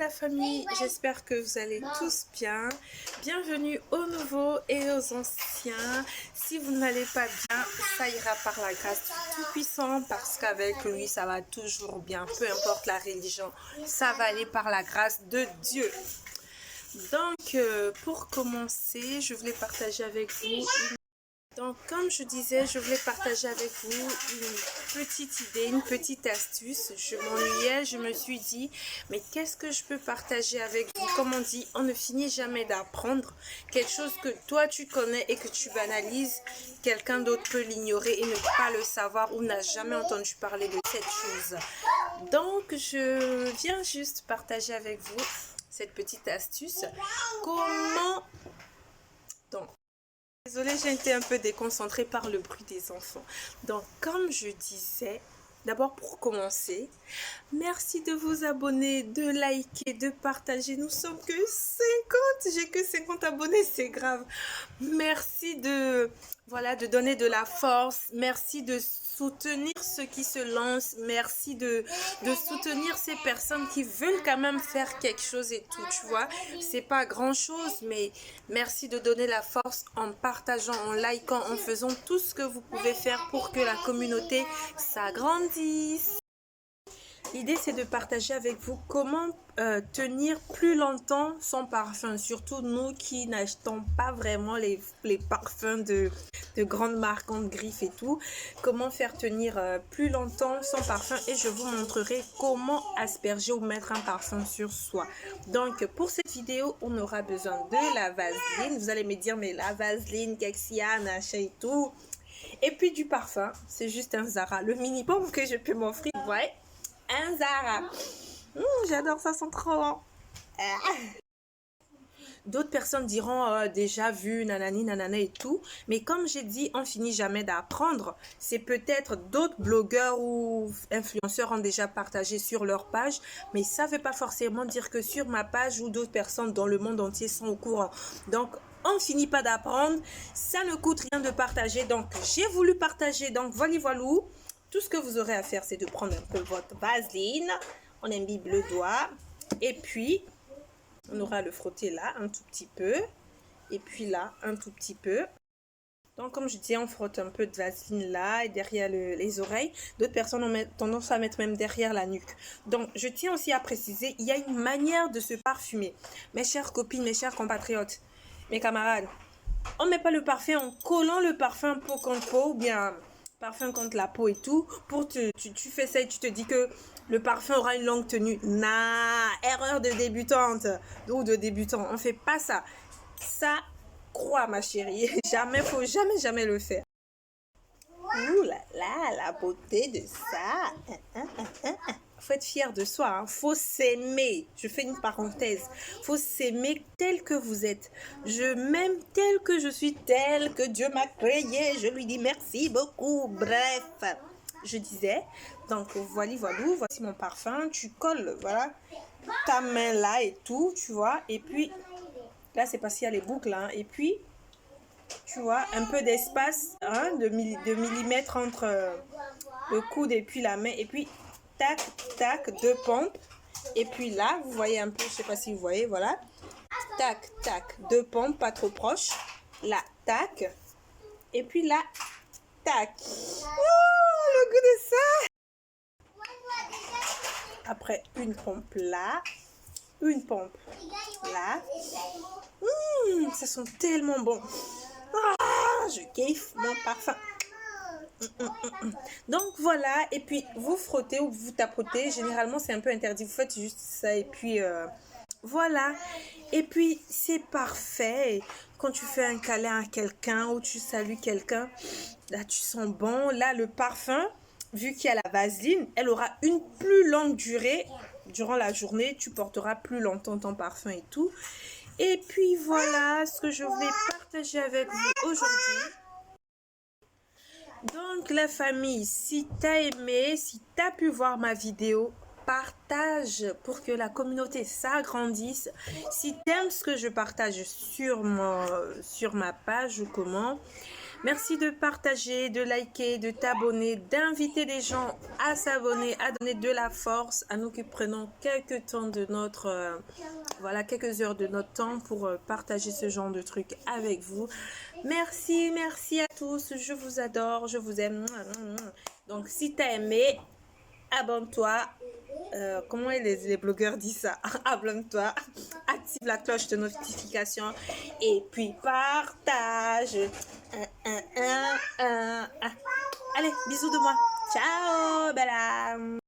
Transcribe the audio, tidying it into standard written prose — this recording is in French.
la famille, j'espère que vous allez tous bien. Bienvenue aux nouveaux et aux anciens. Si vous n'allez pas bien, ça ira par la grâce du Tout-Puissant parce qu'avec lui, ça va toujours bien. Peu importe la religion, ça va aller par la grâce de Dieu. Donc, pour commencer, je voulais partager avec vous comme je disais, je voulais partager avec vous une petite idée, une petite astuce. Je m'ennuyais, je me suis dit, mais qu'est-ce que je peux partager avec vous? Comme on dit, on ne finit jamais d'apprendre. Quelque chose que toi tu connais et que tu banalises, quelqu'un d'autre peut l'ignorer et ne pas le savoir ou n'a jamais entendu parler de cette chose. Donc, je viens juste partager avec vous cette petite astuce. Comment... Donc, désolée, j'ai été un peu déconcentrée par le bruit des enfants. Donc, comme je disais, d'abord pour commencer, merci de vous abonner, de liker, de partager. Nous sommes que 50, j'ai que 50 abonnés, c'est grave. Merci de donner de la force. Merci de soutenir ceux qui se lancent. Merci de soutenir ces personnes qui veulent quand même faire quelque chose et tout, tu vois. C'est pas grand chose, mais merci de donner la force en partageant, en likant, en faisant tout ce que vous pouvez faire pour que la communauté s'agrandisse. L'idée, c'est de partager avec vous comment tenir plus longtemps son parfum. Surtout nous qui n'achetons pas vraiment les parfums de grandes marques en griffe et tout. Comment faire tenir plus longtemps son parfum. Et je vous montrerai comment asperger ou mettre un parfum sur soi. Donc, pour cette vidéo, on aura besoin de la vaseline. Vous allez me dire, mais la vaseline, qu'est-ce qu'il y a, machin et tout. Et puis du parfum, c'est juste un Zara. Le minimum que je peux m'offrir, ouais. Un Zara. J'adore ça, sent trop bon. D'autres personnes diront déjà vu, nanani, nanana et tout. Mais comme j'ai dit, on finit jamais d'apprendre. C'est peut-être d'autres blogueurs ou influenceurs ont déjà partagé sur leur page. Mais ça ne veut pas forcément dire que sur ma page ou d'autres personnes dans le monde entier sont au courant. Donc, on ne finit pas d'apprendre. Ça ne coûte rien de partager. Donc, j'ai voulu partager. Donc, voilà. Tout ce que vous aurez à faire, c'est de prendre un peu votre vaseline. On imbibe le doigt. Et puis, on aura le frotter là, un tout petit peu. Et puis là, un tout petit peu. Donc, comme je disais, on frotte un peu de vaseline là et derrière les oreilles. D'autres personnes ont tendance à mettre même derrière la nuque. Donc, je tiens aussi à préciser, il y a une manière de se parfumer. Mes chères copines, mes chers compatriotes, mes camarades, on ne met pas le parfum en collant le parfum peau contre peau ou bien parfum contre la peau et tout. Tu fais ça et tu te dis que le parfum aura une longue tenue. Nah, erreur de débutante ou de débutant. On ne fait pas ça. Ça, crois ma chérie, jamais, faut jamais le faire. Ouh là là, la beauté de ça. Faut être fier de soi, hein. Faut s'aimer. Je fais une parenthèse. Faut s'aimer tel que vous êtes. Je m'aime tel que je suis, tel que Dieu m'a créé. Je lui dis merci beaucoup. Bref, je disais. Donc voici mon parfum. Tu colles, voilà, ta main là et tout, tu vois. Et puis là, c'est parce qu'il y a les boucles, hein. Et puis tu vois, un peu d'espace, hein, de millimètres entre le coude et puis la main. Et puis tac, tac, deux pompes. Et puis là, vous voyez un peu, je sais pas si vous voyez, voilà. Tac, tac, deux pompes, pas trop proches. Là, tac. Et puis là, tac. Oh, le goût de ça! Après, une pompe là. Une pompe là. Ça sent tellement bon. Ah, je kiffe mon parfum. Donc voilà, et puis vous frottez ou vous tapotez, généralement c'est un peu interdit, vous faites juste ça et puis voilà, et puis c'est parfait. Quand tu fais un câlin à quelqu'un ou tu salues quelqu'un, là tu sens bon. Là le parfum, vu qu'il y a la vaseline, elle aura une plus longue durée durant la journée, tu porteras plus longtemps ton parfum et tout. Et puis voilà ce que je voulais partager avec vous aujourd'hui. Donc la famille, si tu as aimé, si tu as pu voir ma vidéo, partage pour que la communauté s'agrandisse. Si tu aimes ce que je partage sur ma page ou comment, Merci de partager, de liker, de t'abonner, d'inviter les gens à s'abonner, à donner de la force, à nous qui prenons quelques temps de notre, voilà, quelques heures de notre temps pour partager ce genre de trucs avec vous. Merci, merci à tous. Je vous adore, je vous aime. Donc, si t'as aimé, abonne-toi. Comment les blogueurs disent ça? Abonne-toi, active la cloche de notification et puis partage. Allez, bisous de moi. Ciao, bella.